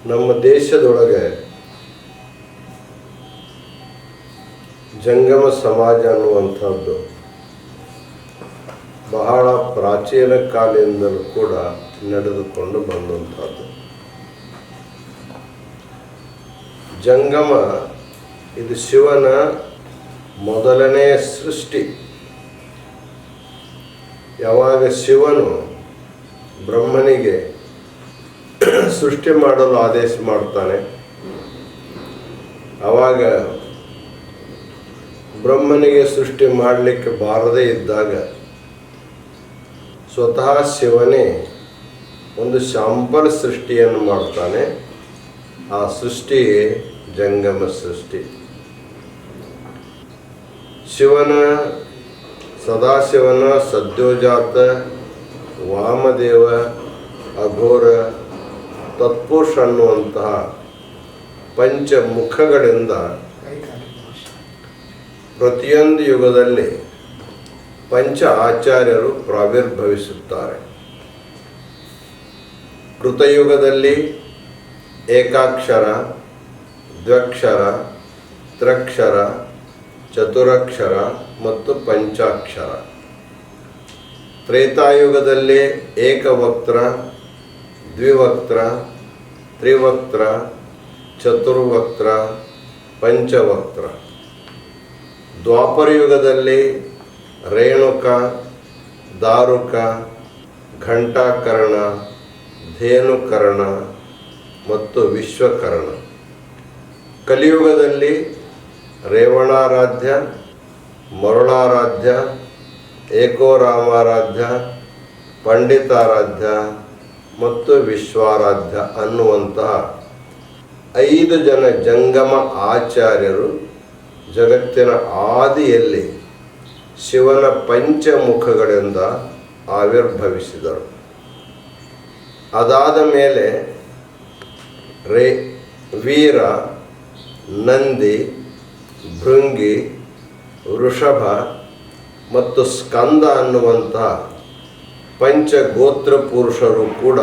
ನಮ್ಮ ದೇಶದೊಳಗೆ ಜಂಗಮ ಸಮಾಜ ಅನ್ನುವಂಥದ್ದು ಬಹಳ ಪ್ರಾಚೀನ ಕಾಲದಿಂದಲೂ ಕೂಡ ನಡೆದುಕೊಂಡು ಬಂದಂಥದ್ದು. ಜಂಗಮ ಇದು ಶಿವನ ಮೊದಲನೇ ಸೃಷ್ಟಿ. ಯಾವಾಗ ಶಿವನು ಬ್ರಹ್ಮನಿಗೆ ಸೃಷ್ಟಿ ಮಾಡಲು ಆದೇಶ ಮಾಡ್ತಾನೆ, ಆವಾಗ ಬ್ರಹ್ಮನಿಗೆ ಸೃಷ್ಟಿ ಮಾಡಲಿಕ್ಕೆ ಬಾರದೇ ಇದ್ದಾಗ ಸ್ವತಃ ಶಿವನೇ ಒಂದು ಶಾಂಪಲ್ ಸೃಷ್ಟಿಯನ್ನು ಮಾಡ್ತಾನೆ. ಆ ಸೃಷ್ಟಿಯೇ ಜಂಗಮ ಸೃಷ್ಟಿ. ಸದಾಶಿವನ ಸದ್ಯೋಜಾತ, ವಾಮದೇವ, ಅಘೋರ, ತತ್ಪುರುಷ ಅನ್ನುವಂತಹ ಪಂಚಮುಖಗಳಿಂದ ಪ್ರತಿಯೊಂದು ಯುಗದಲ್ಲಿ ಪಂಚ ಆಚಾರ್ಯರು ಪ್ರಾವಿರ್ಭವಿಸುತ್ತಾರೆ. ಕೃತಯುಗದಲ್ಲಿ ಏಕಾಕ್ಷರ, ದ್ವ್ಯಕ್ಷರ, ತ್ರಕ್ಷರ, ಚತುರಕ್ಷರ ಮತ್ತು ಪಂಚಾಕ್ಷರ. ತ್ರೇತಾಯುಗದಲ್ಲಿ ಏಕವಕ್ತ್ರ, ದ್ವಿವಕ್ತ್ರ, ತ್ರಿವಕ್ತ್ರ, ಚತುರ್ವಕ್ತ್ರ, ಪಂಚವಕ್ತ್ರ. ದ್ವಾಪರಯುಗದಲ್ಲಿ ರೇಣುಕ, ದಾರುಕ, ಘಂಟಾಕರ್ಣ, ಧೇನುಕರ್ಣ ಮತ್ತು ವಿಶ್ವಕರ್ಣ. ಕಲಿಯುಗದಲ್ಲಿ ರೇವಣಾರಾಧ್ಯ, ಮರುಳಾರಾಧ್ಯ, ಏಕೋರಾಮಾರಾಧ್ಯ, ಪಂಡಿತಾರಾಧ್ಯ ಮತ್ತು ವಿಶ್ವಾರಾಧ್ಯ ಅನ್ನುವಂತಹ 5 ಜನ ಜಂಗಮ ಆಚಾರ್ಯರು ಜಗತ್ತಿನ ಆದಿಯಲ್ಲಿ ಶಿವನ ಪಂಚಮುಖಗಳಿಂದ ಆವಿರ್ಭವಿಸಿದರು. ಅದಾದ ಮೇಲೆ ವೀರ, ನಂದಿ, ಭೃಂಗಿ, ವೃಷಭ ಮತ್ತು ಸ್ಕಂದ ಅನ್ನುವಂತಹ ಪಂಚಗೋತ್ರ ಪುರುಷರು ಕೂಡ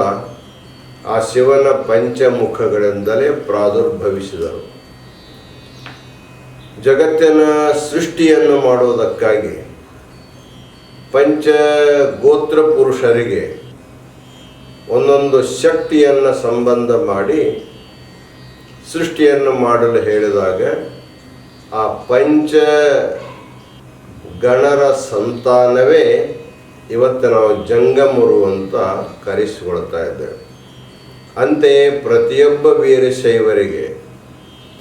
ಆ ಶಿವನ ಪಂಚಮುಖಗಳಿಂದಲೇ ಪ್ರಾದುರ್ಭವಿಸಿದರು. ಜಗತ್ತಿನ ಸೃಷ್ಟಿಯನ್ನು ಮಾಡುವುದಕ್ಕಾಗಿ ಪಂಚಗೋತ್ರ ಪುರುಷರಿಗೆ ಒಂದೊಂದು ಶಕ್ತಿಯನ್ನು ಸಂಬಂಧ ಮಾಡಿ ಸೃಷ್ಟಿಯನ್ನು ಮಾಡಲು ಹೇಳಿದಾಗ ಆ ಪಂಚ ಗಣರ ಸಂತಾನವೇ ಇವತ್ತು ನಾವು ಜಂಗಮರು ಅಂತ ಕರೆಸಿಕೊಳ್ತಾ ಇದ್ದೇವೆ. ಅಂತೆಯೇ ಪ್ರತಿಯೊಬ್ಬ ವೀರಶೈವರಿಗೆ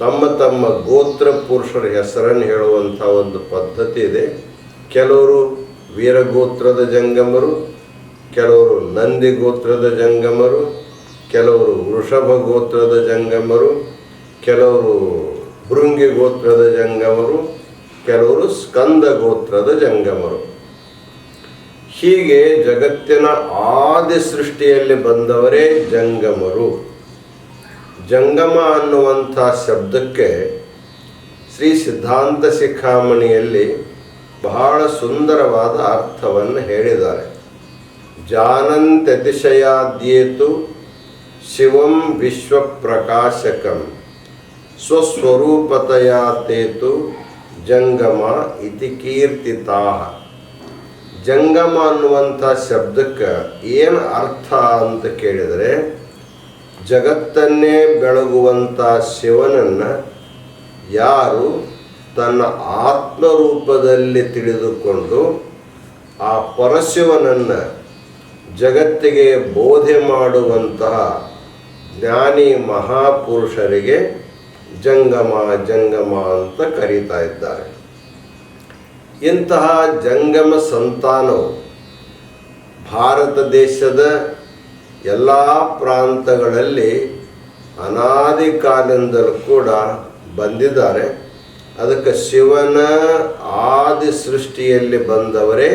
ತಮ್ಮ ತಮ್ಮ ಗೋತ್ರ ಪುರುಷರ ಹೆಸರನ್ನು ಹೇಳುವಂಥ ಒಂದು ಪದ್ಧತಿ ಇದೆ. ಕೆಲವರು ವೀರಗೋತ್ರದ ಜಂಗಮರು, ಕೆಲವರು ನಂದಿ ಗೋತ್ರದ ಜಂಗಮರು, ಕೆಲವರು ವೃಷಭ ಗೋತ್ರದ ಜಂಗಮರು, ಕೆಲವರು ಭೃಂಗಿ ಗೋತ್ರದ ಜಂಗಮರು, ಕೆಲವರು ಸ್ಕಂದ ಗೋತ್ರದ ಜಂಗಮರು. ಹೀಗೆ ಜಗತ್ತಿನ ಆದಿ ಸೃಷ್ಟಿಯಲ್ಲಿ ಬಂದವರೇ ಜಂಗಮರು. ಜಂಗಮ ಅನ್ನುವಂಥ ಶಬ್ದಕ್ಕೆ ಶ್ರೀ ಸಿದ್ಧಾಂತ ಶಿಖಾಮಣಿಯಲ್ಲಿ ಬಹಳ ಸುಂದರವಾದ ಅರ್ಥವನ್ನು ಹೇಳಿದ್ದಾರೆ. ಜಾನಂತ್ಯತಿಶಯಾದ್ಯೇತು ಶಿವಂ ವಿಶ್ವಪ್ರಕಾಶಕಂ ಸ್ವಸ್ವರೂಪತಯಾ ತೇತು ಜಂಗಮ ಇತಿ ಕೀರ್ತಿತಾಃ. ಜಂಗಮ ಅನ್ನುವಂಥ ಶಬ್ದಕ್ಕೆ ಏನು ಅರ್ಥ ಅಂತ ಕೇಳಿದರೆ, ಜಗತ್ತನ್ನೇ ಬೆಳಗುವಂಥ ಶಿವನನ್ನು ಯಾರು ತನ್ನ ಆತ್ಮರೂಪದಲ್ಲಿ ತಿಳಿದುಕೊಂಡು ಆ ಪರಶಿವನನ್ನು ಜಗತ್ತಿಗೆ ಬೋಧೆ ಮಾಡುವಂತಹ ಜ್ಞಾನಿ ಮಹಾಪುರುಷರಿಗೆ ಜಂಗಮ ಅಂತ ಕರೀತಾ ಇದ್ದಾರೆ. ಇಂತಹ ಜಂಗಮ ಸಂತಾನವು ಭಾರತ ದೇಶದ ಎಲ್ಲ ಪ್ರಾಂತಗಳಲ್ಲಿ ಅನಾದಿ ಕಾಲದಿಂದಲೂ ಕೂಡ ಬಂದಿದ್ದಾರೆ. ಅದಕ್ಕೆ ಶಿವನ ಆದಿ ಸೃಷ್ಟಿಯಲ್ಲಿ ಬಂದವರೇ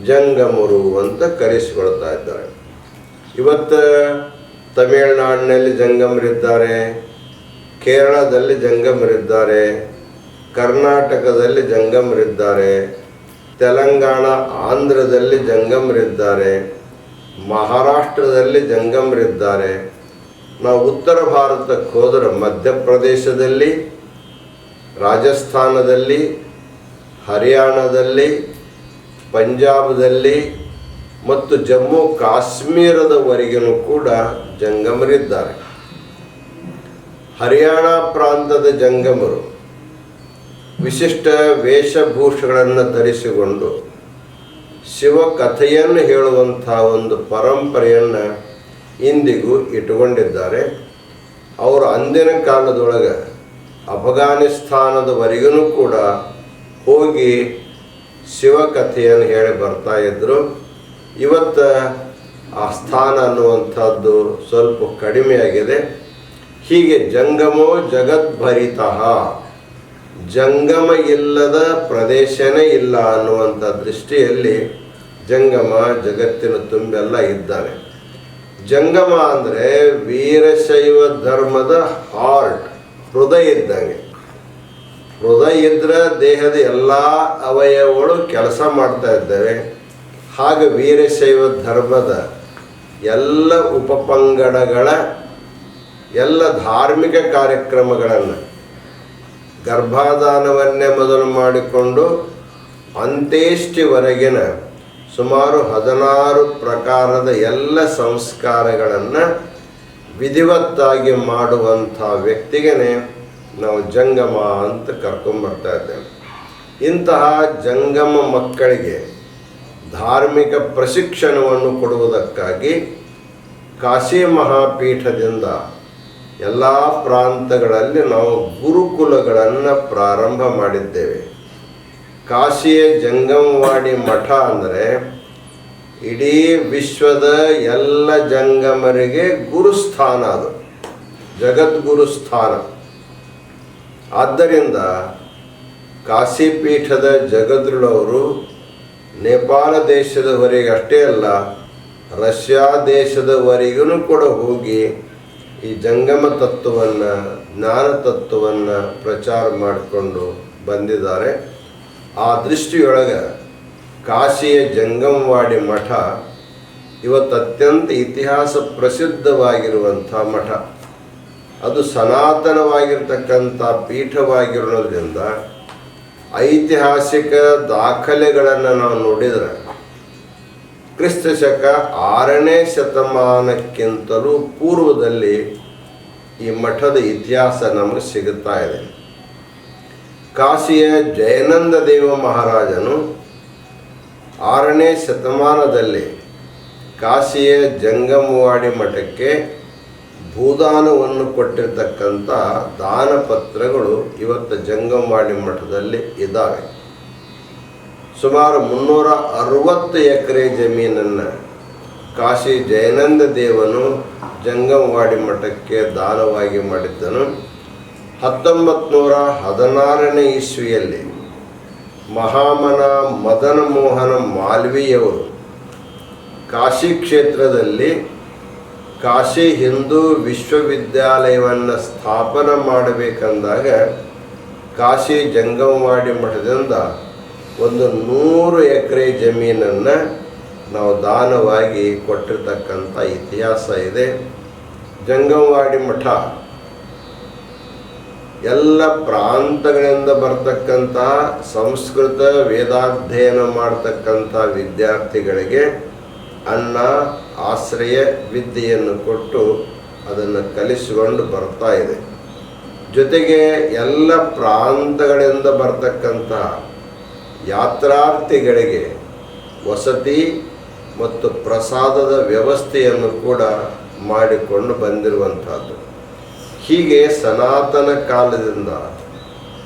ಜಂಗಮರು ಅಂತ ಕರೆಸಿಕೊಳ್ತಾ ಇದ್ದಾರೆ. ಇವತ್ತು ತಮಿಳುನಾಡಿನಲ್ಲಿ ಜಂಗಮರಿದ್ದಾರೆ, ಕೇರಳದಲ್ಲಿ ಜಂಗಮರಿದ್ದಾರೆ, ಕರ್ನಾಟಕದಲ್ಲಿ ಜಂಗಮರಿದ್ದಾರೆ, ತೆಲಂಗಾಣ ಆಂಧ್ರದಲ್ಲಿ ಜಂಗಮರಿದ್ದಾರೆ, ಮಹಾರಾಷ್ಟ್ರದಲ್ಲಿ ಜಂಗಮರಿದ್ದಾರೆ. ನಾವು ಉತ್ತರ ಭಾರತಕ್ಕೆ ಹೋದರೆ ಮಧ್ಯಪ್ರದೇಶದಲ್ಲಿ, ರಾಜಸ್ಥಾನದಲ್ಲಿ, ಹರಿಯಾಣದಲ್ಲಿ, ಪಂಜಾಬದಲ್ಲಿ ಮತ್ತು ಜಮ್ಮು ಕಾಶ್ಮೀರದವರೆಗೂ ಕೂಡ ಜಂಗಮರಿದ್ದಾರೆ. ಹರಿಯಾಣ ಪ್ರಾಂತದ ಜಂಗಮರು ವಿಶಿಷ್ಟ ವೇಷಭೂಷಗಳನ್ನು ಧರಿಸಿಕೊಂಡು ಶಿವಕಥೆಯನ್ನು ಹೇಳುವಂಥ ಒಂದು ಪರಂಪರೆಯನ್ನು ಇಂದಿಗೂ ಇಟ್ಟುಕೊಂಡಿದ್ದಾರೆ. ಅವರು ಅಂದಿನ ಕಾಲದೊಳಗೆ ಅಫ್ಘಾನಿಸ್ತಾನದವರೆಗೂ ಕೂಡ ಹೋಗಿ ಶಿವಕಥೆಯನ್ನು ಹೇಳಿ ಬರ್ತಾ ಇದ್ದರು. ಇವತ್ತು ಆ ಸ್ಥಾನ ಅನ್ನುವಂಥದ್ದು ಸ್ವಲ್ಪ ಕಡಿಮೆಯಾಗಿದೆ. ಹೀಗೆ ಜಂಗಮೋ ಜಗದ್ಭರಿತಃ, ಜಂಗಮ ಇಲ್ಲದ ಪ್ರದೇಶನೇ ಇಲ್ಲ ಅನ್ನುವಂಥ ದೃಷ್ಟಿಯಲ್ಲಿ ಜಂಗಮ ಜಗತ್ತಿನ ತುಂಬೆಲ್ಲ ಇದ್ದಾನೆ. ಜಂಗಮ ಅಂದರೆ ವೀರಶೈವ ಧರ್ಮದ ಹಾರ್ಟ್, ಹೃದಯ ಇದ್ದಂಗೆ. ಹೃದಯ ಇದ್ದರೆ ದೇಹದ ಎಲ್ಲ ಅವಯವಗಳು ಕೆಲಸ ಮಾಡ್ತಾ ಇದ್ದಾವೆ. ಹಾಗೆ ವೀರಶೈವ ಧರ್ಮದ ಎಲ್ಲ ಉಪಪಂಗಡಗಳ ಎಲ್ಲ ಧಾರ್ಮಿಕ ಕಾರ್ಯಕ್ರಮಗಳನ್ನು ಗರ್ಭಾಧಾನವನ್ನೇ ಮೊದಲು ಮಾಡಿಕೊಂಡು ಅಂತ್ಯೇಷ್ಟಿವರೆಗಿನ ಸುಮಾರು 16 ಪ್ರಕಾರದ ಎಲ್ಲ ಸಂಸ್ಕಾರಗಳನ್ನು ವಿಧಿವತ್ತಾಗಿ ಮಾಡುವಂಥ ವ್ಯಕ್ತಿಗೆ ನಾವು ಜಂಗಮ ಅಂತ ಕರ್ಕೊಂಬರ್ತಾ ಇದ್ದೇವೆ. ಇಂತಹ ಜಂಗಮ ಮಕ್ಕಳಿಗೆ ಧಾರ್ಮಿಕ ಪ್ರಶಿಕ್ಷಣವನ್ನು ಕೊಡುವುದಕ್ಕಾಗಿ ಕಾಶಿ ಮಹಾಪೀಠದಿಂದ ಎಲ್ಲ ಪ್ರಾಂತಗಳಲ್ಲಿ ನಾವು ಗುರುಕುಲಗಳನ್ನು ಪ್ರಾರಂಭ ಮಾಡಿದ್ದೇವೆ. ಕಾಶಿಯ ಜಂಗಮವಾಡಿ ಮಠ ಅಂದರೆ ಇಡೀ ವಿಶ್ವದ ಎಲ್ಲ ಜಂಗಮರಿಗೆ ಗುರುಸ್ಥಾನ, ಅದು ಜಗದ್ಗುರು ಸ್ಥಾನ. ಆದ್ದರಿಂದ ಕಾಶಿ ಪೀಠದ ಜಗದ್ಗುರುಳವರು ನೇಪಾಳ ದೇಶದವರೆಗೆ ಅಷ್ಟೇ ಅಲ್ಲ, ರಷ್ಯಾ ದೇಶದವರೆಗೂ ಕೂಡ ಹೋಗಿ ಈ ಜಂಗಮ ತತ್ವವನ್ನು, ಜ್ಞಾನ ತತ್ವವನ್ನು ಪ್ರಚಾರ ಮಾಡಿಕೊಂಡು ಬಂದಿದ್ದಾರೆ. ಆ ದೃಷ್ಟಿಯೊಳಗೆ ಕಾಶಿಯ ಜಂಗಮವಾಡಿ ಮಠ ಇವತ್ತು ಅತ್ಯಂತ ಇತಿಹಾಸ ಪ್ರಸಿದ್ಧವಾಗಿರುವಂಥ ಮಠ. ಅದು ಸನಾತನವಾಗಿರ್ತಕ್ಕಂಥ ಪೀಠವಾಗಿರೋದ್ರಿಂದ ಐತಿಹಾಸಿಕ ದಾಖಲೆಗಳನ್ನು ನಾವು ನೋಡಿದರೆ ಕ್ರಿಸ್ತ ಶಕ 6ನೇ ಶತಮಾನಕ್ಕಿಂತಲೂ ಪೂರ್ವದಲ್ಲಿ ಈ ಮಠದ ಇತಿಹಾಸ ನಮಗೆ ಸಿಗುತ್ತಾ ಇದೆ. ಕಾಶಿಯ ಜಯನಂದ ದೇವ ಮಹಾರಾಜನು 6ನೇ ಶತಮಾನದಲ್ಲಿ ಕಾಶಿಯ ಜಂಗಮವಾಡಿ ಮಠಕ್ಕೆ ಭೂದಾನವನ್ನು ಕೊಟ್ಟಿರ್ತಕ್ಕಂಥ ದಾನಪತ್ರಗಳು ಇವತ್ತು ಜಂಗಮವಾಡಿ ಮಠದಲ್ಲಿ ಇದ್ದಾವೆ. ಸುಮಾರು 360 ಎಕರೆ ಜಮೀನನ್ನು ಕಾಶಿ ಜಯನಂದ ದೇವನು ಜಂಗಮವಾಡಿ ಮಠಕ್ಕೆ ದಾನವಾಗಿ ಮಾಡಿದ್ದನು. 1916ನೇ ಇಸ್ವಿಯಲ್ಲಿ ಮಹಾಮನ ಮದನ ಮೋಹನ ಮಾಲ್ವಿಯವರು ಕಾಶಿ ಕ್ಷೇತ್ರದಲ್ಲಿ ಕಾಶಿ ಹಿಂದೂ ವಿಶ್ವವಿದ್ಯಾಲಯವನ್ನು ಸ್ಥಾಪನೆ ಮಾಡಬೇಕಂದಾಗ ಕಾಶಿ ಜಂಗಮವಾಡಿ ಮಠದಿಂದ 100 ಎಕರೆ ಜಮೀನನ್ನು ನಾವು ದಾನವಾಗಿ ಕೊಟ್ಟಿರ್ತಕ್ಕಂಥ ಇತಿಹಾಸ ಇದೆ. ಜಂಗಮವಾಡಿ ಮಠ ಎಲ್ಲ ಪ್ರಾಂತಗಳಿಂದ ಬರ್ತಕ್ಕಂಥ ಸಂಸ್ಕೃತ ವೇದಾಧ್ಯಯನ ಮಾಡ್ತಕ್ಕಂಥ ವಿದ್ಯಾರ್ಥಿಗಳಿಗೆ ಅನ್ನ, ಆಶ್ರಯ, ವಿದ್ಯೆಯನ್ನು ಕೊಟ್ಟು ಅದನ್ನು ಕಲಿಸಿಕೊಂಡು ಬರ್ತಾ ಇದೆ. ಜೊತೆಗೆ ಎಲ್ಲ ಪ್ರಾಂತಗಳಿಂದ ಬರ್ತಕ್ಕಂಥ ಯಾತ್ರಾರ್ಥಿಗಳಿಗೆ ವಸತಿ ಮತ್ತು ಪ್ರಸಾದದ ವ್ಯವಸ್ಥೆಯನ್ನು ಕೂಡ ಮಾಡಿಕೊಂಡು ಬಂದಿರುವಂಥದ್ದು. ಹೀಗೆ ಸನಾತನ ಕಾಲದಿಂದ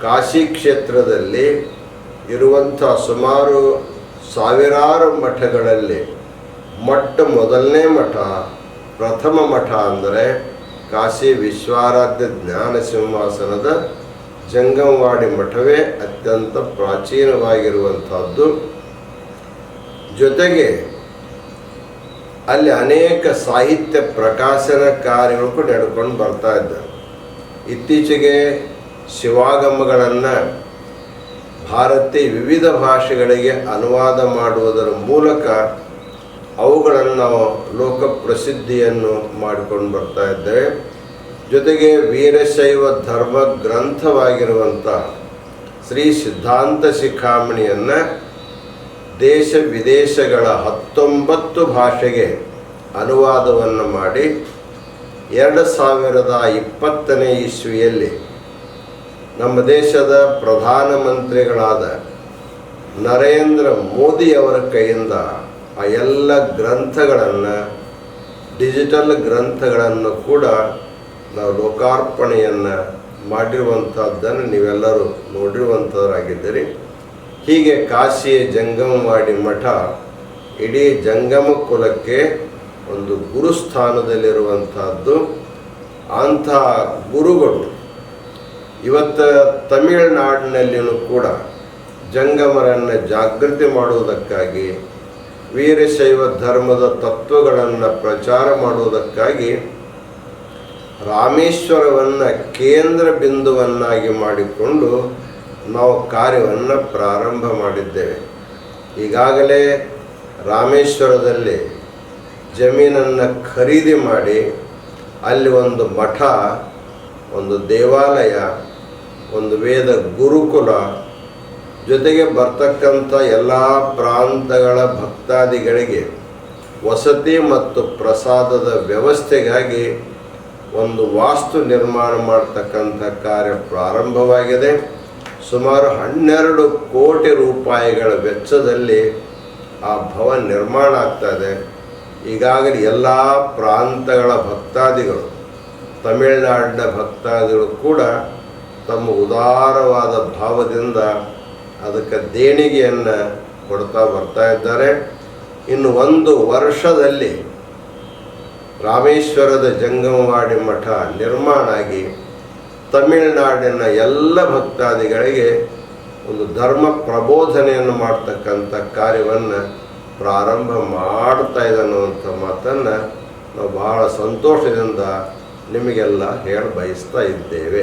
ಕಾಶಿ ಕ್ಷೇತ್ರದಲ್ಲಿ ಇರುವಂಥ ಸುಮಾರು ಸಾವಿರಾರು ಮಠಗಳಲ್ಲಿ ಮೊದಲನೇ ಮಠ, ಪ್ರಥಮ ಮಠ ಅಂದರೆ ಕಾಶಿ ವಿಶ್ವಾರಾಧ್ಯ ಜ್ಞಾನ ಸಿಂಹಾಸನದ ಜಂಗಮವಾಡಿ ಮಠವೇ ಅತ್ಯಂತ ಪ್ರಾಚೀನವಾಗಿರುವಂಥದ್ದು. ಜೊತೆಗೆ ಅಲ್ಲಿ ಅನೇಕ ಸಾಹಿತ್ಯ ಪ್ರಕಾಶನ ಕಾರ್ಯಗಳು ಕೂಡ ನಡ್ಕೊಂಡು ಬರ್ತಾ ಇದ್ದಾರೆ. ಇತ್ತೀಚೆಗೆ ಶಿವಾಗಮಗಳನ್ನು ಭಾರತೀಯ ವಿವಿಧ ಭಾಷೆಗಳಿಗೆ ಅನುವಾದ ಮಾಡುವುದರ ಮೂಲಕ ಅವುಗಳನ್ನು ನಾವು ಲೋಕ ಪ್ರಸಿದ್ಧಿಯನ್ನು ಮಾಡಿಕೊಂಡು ಬರ್ತಾ ಇದ್ದೇವೆ. ಜೊತೆಗೆ ವೀರಶೈವ ಧರ್ಮ ಗ್ರಂಥವಾಗಿರುವಂಥ ಶ್ರೀ ಸಿದ್ಧಾಂತ ಶಿಖಾಮಣಿಯನ್ನು ದೇಶ ವಿದೇಶಗಳ 19 ಭಾಷೆಗೆ ಅನುವಾದವನ್ನು ಮಾಡಿ 2020ನೇ ಇಸ್ವಿಯಲ್ಲಿ ನಮ್ಮ ದೇಶದ ಪ್ರಧಾನಮಂತ್ರಿಗಳಾದ ನರೇಂದ್ರ ಮೋದಿಯವರ ಕೈಯಿಂದ ಆ ಎಲ್ಲ ಗ್ರಂಥಗಳನ್ನು, ಡಿಜಿಟಲ್ ಗ್ರಂಥಗಳನ್ನು ಕೂಡ ನಾವು ಲೋಕಾರ್ಪಣೆಯನ್ನು ಮಾಡಿರುವಂಥದ್ದನ್ನು ನೀವೆಲ್ಲರೂ ನೋಡಿರುವಂಥವರಾಗಿದ್ದೀರಿ. ಹೀಗೆ ಕಾಶಿಯ ಜಂಗಮವಾಡಿ ಮಠ ಇಡೀ ಜಂಗಮ ಕುಲಕ್ಕೆ ಒಂದು ಗುರುಸ್ಥಾನದಲ್ಲಿರುವಂಥದ್ದು. ಅಂಥ ಗುರುಗಳು ಇವತ್ತು ತಮಿಳುನಾಡಿನಲ್ಲಿಯೂ ಕೂಡ ಜಂಗಮರನ್ನು ಜಾಗೃತಿ ಮಾಡುವುದಕ್ಕಾಗಿ, ವೀರಶೈವ ಧರ್ಮದ ತತ್ವಗಳನ್ನು ಪ್ರಚಾರ ಮಾಡುವುದಕ್ಕಾಗಿ ರಾಮೇಶ್ವರವನ್ನು ಕೇಂದ್ರ ಬಿಂದುವನ್ನಾಗಿ ಮಾಡಿಕೊಂಡು ನಾವು ಕಾರ್ಯವನ್ನು ಪ್ರಾರಂಭ ಮಾಡಿದ್ದೇವೆ. ಈಗಾಗಲೇ ರಾಮೇಶ್ವರದಲ್ಲಿ ಜಮೀನನ್ನು ಖರೀದಿ ಮಾಡಿ ಅಲ್ಲಿ ಒಂದು ಮಠ, ಒಂದು ದೇವಾಲಯ, ಒಂದು ವೇದ ಗುರುಕುಲ, ಜೊತೆಗೆ ಬರ್ತಕ್ಕಂಥ ಎಲ್ಲ ಪ್ರಾಂತಗಳ ಭಕ್ತಾದಿಗಳಿಗೆ ವಸತಿ ಮತ್ತು ಪ್ರಸಾದದ ವ್ಯವಸ್ಥೆಗಾಗಿ ಒಂದು ವಾಸ್ತು ನಿರ್ಮಾಣ ಮಾಡ್ತಕ್ಕಂಥ ಕಾರ್ಯ ಪ್ರಾರಂಭವಾಗಿದೆ. ಸುಮಾರು 12 ಕೋಟಿ ರೂಪಾಯಿಗಳ ವೆಚ್ಚದಲ್ಲಿ ಆ ಭವನ ನಿರ್ಮಾಣ ಆಗ್ತಾಯಿದೆ. ಈಗಾಗಲೇ ಎಲ್ಲ ಪ್ರಾಂತಗಳ ಭಕ್ತಾದಿಗಳು, ತಮಿಳುನಾಡಿನ ಭಕ್ತಾದಿಗಳು ಕೂಡ ತಮ್ಮ ಉದಾರವಾದ ಭಾವದಿಂದ ಅದಕ್ಕೆ ದೇಣಿಗೆಯನ್ನು ಕೊಡ್ತಾ ಬರ್ತಾ ಇದ್ದಾರೆ. ಇನ್ನು 1 ವರ್ಷದಲ್ಲಿ ರಾಮೇಶ್ವರದ ಜಂಗಮವಾಡಿ ಮಠ ನಿರ್ಮಾಣ ಆಗಿ ತಮಿಳುನಾಡಿನ ಎಲ್ಲ ಭಕ್ತಾದಿಗಳಿಗೆ ಒಂದು ಧರ್ಮ ಪ್ರಬೋಧನೆಯನ್ನು ಮಾಡ್ತಕ್ಕಂಥ ಕಾರ್ಯವನ್ನು ಪ್ರಾರಂಭ ಮಾಡ್ತಾ ಇದೆ ಅನ್ನುವಂಥ ಮಾತನ್ನು ನಾವು ಬಹಳ ಸಂತೋಷದಿಂದ ನಿಮಗೆಲ್ಲ ಹೇಳಿ ಬಯಸ್ತಾ ಇದ್ದೇವೆ.